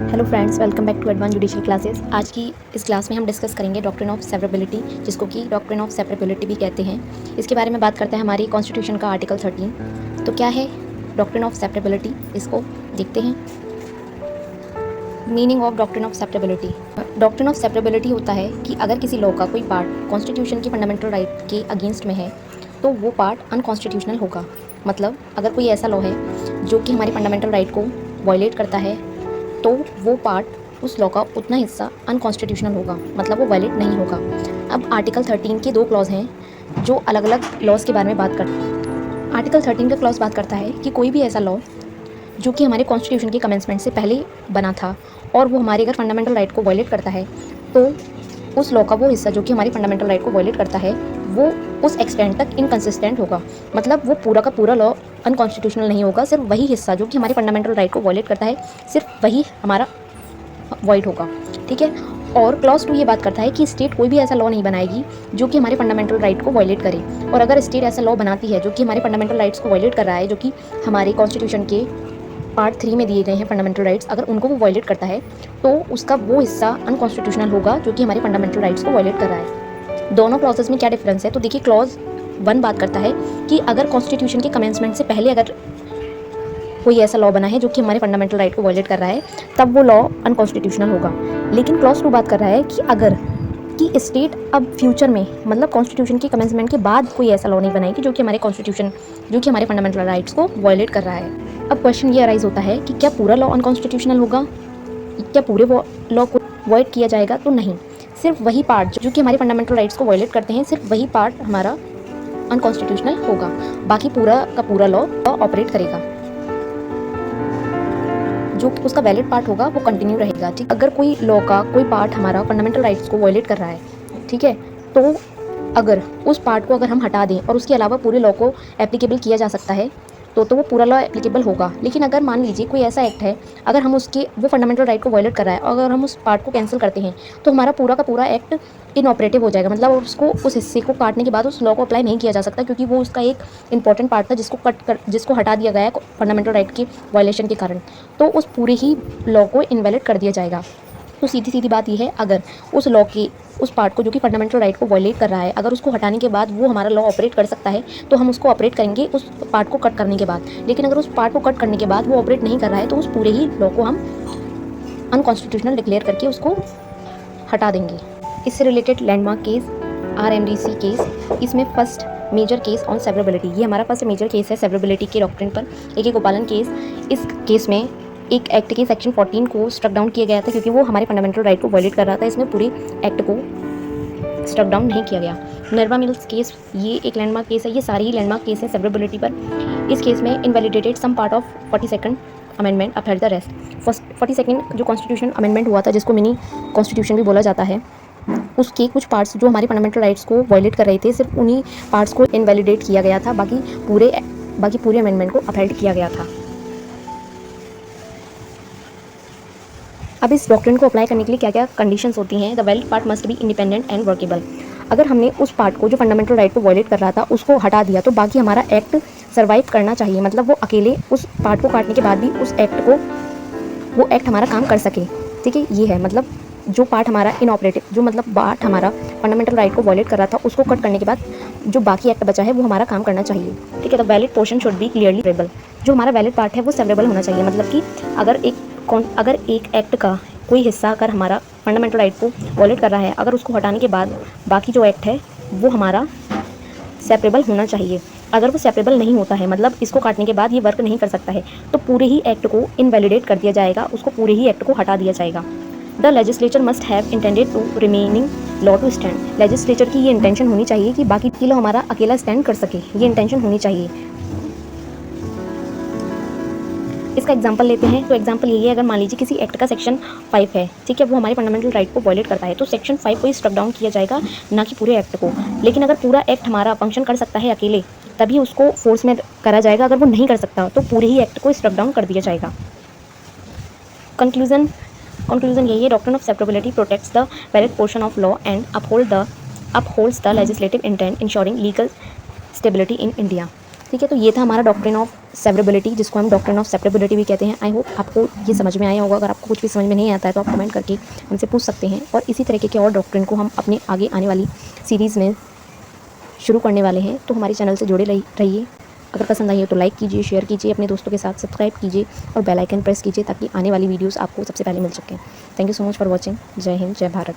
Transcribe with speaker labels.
Speaker 1: Hello friends, welcome back to advance judicial classes. आज की इस क्लास में हम डिस्कस करेंगे डॉक्ट्रिन ऑफ सेवरेबिलिटी, जिसको कि डॉक्ट्रिन ऑफ सेवरेबिलिटी भी कहते हैं। इसके बारे में बात करते हैं हमारी कॉन्स्टिट्यूशन का आर्टिकल 13। तो क्या है डॉक्ट्रिन ऑफ सेवरेबिलिटी, इसको देखते हैं। Meaning of doctrine of severability. Doctrine of severability होता है कि अगर किसी लॉ का कोई पार्ट कॉन्स्टिट्यूशन की फंडामेंटल राइट के अगेंस्ट में है तो वो पार्ट अनकॉन्स्टिट्यूशनल होगा। मतलब अगर कोई ऐसा लॉ है जो कि हमारी फंडामेंटल राइट को वायलेट करता है तो वो पार्ट उस लॉ का उतना हिस्सा अनकॉन्स्टिट्यूशनल होगा, मतलब वो वैलिड नहीं होगा। अब आर्टिकल 13 के 2 क्लॉज हैं जो अलग अलग लॉज के बारे में बात करते हैं। आर्टिकल 13 का क्लॉज बात करता है कि कोई भी ऐसा लॉ जो कि हमारे कॉन्स्टिट्यूशन के कमेंसमेंट से पहले बना था और वो हमारे अगर फंडामेंटल राइट को वायलेट करता है तो उस लॉ का वो हिस्सा जो कि हमारी फंडामेंटल राइट को वायलेट करता है वो उस एक्सटेंट तक इनकंसिस्टेंट होगा। मतलब वो पूरा का पूरा लॉ अनकॉन्स्टिट्यूशनल नहीं होगा, सिर्फ वही हिस्सा जो कि हमारी फंडामेंटल राइट को वायलेट करता है सिर्फ वही हमारा वॉइड होगा। ठीक है। और क्लॉज 2 ये बात करता है कि स्टेट कोई भी ऐसा लॉ नहीं बनाएगी जो कि हमारे फंडामेंटल राइट को वायलेट करे। और अगर स्टेट ऐसा लॉ बनाती है जो कि हमारे फंडामेंटल राइट्स को वायलेट कर रहा है, जो कि हमारे कॉन्स्टिट्यूशन के पार्ट 3 में दिए गए हैं फंडामेंटल राइट्स, अगर उनको वो वायलेट करता है तो उसका वो हिस्सा अनकॉन्स्टिट्यूशनल होगा जो कि हमारे फंडामेंटल राइट्स को वायलेट कर रहा है। दोनों क्लॉजेस में क्या डिफरेंस है? तो देखिए, क्लॉज 1 बात करता है कि अगर कॉन्स्टिट्यूशन के कमेंसमेंट से पहले अगर कोई ऐसा लॉ बना है जो कि हमारे फंडामेंटल राइट को वायलेट कर रहा है तब वो लॉ अनकॉन्स्टिट्यूशनल होगा। लेकिन क्लॉज 2 बात कर रहा है कि अगर कि स्टेट अब फ्यूचर में, मतलब कॉन्स्टिट्यूशन के कमेंसमेंट के बाद कोई ऐसा लॉ नहीं बनाएगी जो कि हमारे कॉन्स्टिट्यूशन, जो कि हमारे फंडामेंटल राइट्स को वायलेट कर रहा है। अब क्वेश्चन ये अराइज होता है कि क्या पूरा लॉ अनकॉन्स्टिट्यूशनल होगा? क्या पूरे लॉ को वॉइड किया जाएगा? तो नहीं, सिर्फ वही पार्ट जो कि हमारे फंडामेंटल राइट्स को वायलेट करते हैं, सिर्फ वही पार्ट हमारा अनकॉन्स्टिट्यूशनल होगा। बाकी पूरा का पूरा लॉ ऑपरेट करेगा। जो उसका वैलिड पार्ट होगा वो कंटिन्यू रहेगा। ठीक, अगर कोई लॉ का कोई पार्ट हमारा फंडामेंटल राइट्स को वायलेट कर रहा है, ठीक है, तो अगर उस पार्ट को अगर हम हटा दें और उसके अलावा पूरे लॉ को एप्लीकेबल किया जा सकता है तो वो पूरा लॉ एप्लीकेबल होगा। लेकिन अगर मान लीजिए कोई ऐसा एक्ट है, अगर हम उसके वो फंडामेंटल राइट को वायलेट कर रहा है और अगर हम उस पार्ट को कैंसिल करते हैं तो हमारा पूरा का पूरा एक्ट इनऑपरेटिव हो जाएगा। मतलब उसको, उस हिस्से को काटने के बाद उस लॉ को अप्लाई नहीं किया जा सकता, क्योंकि वो उसका एक इंपॉर्टेंट पार्ट था जिसको हटा दिया गया है फंडामेंटल राइट के वायलेशन के कारण। तो उस पूरे ही लॉ को इनवैलिड कर दिया जाएगा। तो सीधी सीधी बात यह है, अगर उस लॉ की उस पार्ट को जो कि फंडामेंटल राइट को वायलेट कर रहा है, अगर उसको हटाने के बाद वो हमारा लॉ ऑपरेट कर सकता है तो हम उसको ऑपरेट करेंगे उस पार्ट को कट करने के बाद। लेकिन अगर उस पार्ट को कट करने के बाद वो ऑपरेट नहीं कर रहा है तो उस पूरे ही लॉ को हम अनकॉन्स्टिट्यूशनल डिक्लेयर करके उसको हटा देंगे। इससे related landmark case RMDC case, इसमें first major case on severability, ये हमारा फर्स्ट मेजर केस है सेवरेबिलिटी के डॉक्ट्रिन पर। AK गोपालन केस, इस केस में एक एक्ट के सेक्शन 14 को स्ट्रक डाउन किया गया था क्योंकि वो हमारे फंडामेंटल राइट को वायलेट कर रहा था। इसमें पूरे एक्ट को स्ट्रक डाउन नहीं किया गया। नरवा मिल्स केस, ये एक लैंडमार्क केस है। ये सारी ही लैंडमार्क केस हैं सेवरेबिलिटी पर। इस केस में invalidated some part of 42nd amendment, upheld the rest. 42nd जो कॉन्स्टिट्यूशन अमेंडमेंट हुआ था, जिसको मिनी कॉन्स्टिट्यूशन भी बोला जाता है, उसके कुछ पार्ट्स जो हमारे फंडामेंटल राइट्स को वायलेट कर रहे थे, सिर्फ उन्हीं पार्ट्स को इनवैलिडेट किया गया था। बाकी पूरे अमेंडमेंट को अपहेल्ड किया गया था। अब इस डॉक्ट्रिन को अप्लाई करने के लिए क्या क्या कंडीशंस होती हैं? The valid part must be independent and workable. अगर हमने उस पार्ट को जो फंडामेंटल राइट को वायलेट कर रहा था उसको हटा दिया तो बाकी हमारा एक्ट सर्वाइव करना चाहिए। मतलब वो अकेले उस पार्ट को काटने के बाद भी उस एक्ट को, वो एक्ट हमारा काम कर सके। ठीक है, ये है मतलब जो पार्ट हमारा इनऑपरेटिव, जो मतलब पार्ट हमारा फंडामेंटल राइट को वायलेट कर रहा था, उसको कट करने के बाद जो बाकी एक्ट बचा है वो हमारा काम करना चाहिए। ठीक है, the valid portion should be clearly सेवरेबल। जो हमारा वैलिड पार्ट है वो सेवरेबल होना चाहिए। मतलब कि अगर एक एक्ट का कोई हिस्सा अगर हमारा फंडामेंटल राइट को वायलेट कर रहा है, अगर उसको हटाने के बाद बाकी जो एक्ट है वो हमारा सेपरेबल होना चाहिए। अगर वो सेपरेबल नहीं होता है, मतलब इसको काटने के बाद ये वर्क नहीं कर सकता है, तो पूरे ही एक्ट को इनवैलिडेट कर दिया जाएगा, उसको पूरे ही एक्ट को हटा दिया जाएगा। The legislature must have intended to remaining law to stand. Legislature की ये इंटेंशन होनी चाहिए कि बाकी की लॉ हमारा अकेला स्टैंड कर सके, ये इंटेंशन होनी चाहिए। इसका एग्जांपल लेते हैं। तो एग्जांपल यही है, अगर मान लीजिए किसी एक्ट का सेक्शन 5 है, ठीक है, वो हमारे फंडामेंटल राइट को वायलेट करता है, तो सेक्शन 5 को ही स्ट्रक डाउन किया जाएगा, ना कि पूरे एक्ट को। लेकिन अगर पूरा एक्ट हमारा फंक्शन कर सकता है अकेले, तभी उसको फोर्स में करा जाएगा। अगर वो नहीं कर सकता तो पूरे ही एक्ट को स्ट्रक डाउन कर दिया जाएगा। कंक्लूजन यही है, doctrine of severability protects the valid portion of law and upholds the legislative intent ensuring legal stability in India। ठीक है, तो ये था हमारा डॉक्ट्रिन ऑफ सेवरेबिलिटी, जिसको हम डॉक्ट्रिन ऑफ सेपरेबिलिटी भी कहते हैं। आई होप आपको ये समझ में आया होगा। अगर आपको कुछ भी समझ में नहीं आता है तो आप कमेंट करके हमसे पूछ सकते हैं, और इसी तरीके के और डॉक्ट्रिन को हम अपने आगे आने वाली सीरीज़ में शुरू करने वाले हैं। तो हमारे चैनल से जुड़े रहिए। अगर पसंद आई हो तो लाइक कीजिए, शेयर कीजिए, अपने दोस्तों के साथ सब्सक्राइब कीजिए और बेल आइकन प्रेस कीजिए ताकि आने वाली वीडियोस आपको सबसे पहले मिल सकें। Thank you so much for watching. जय हिंद, जय भारत।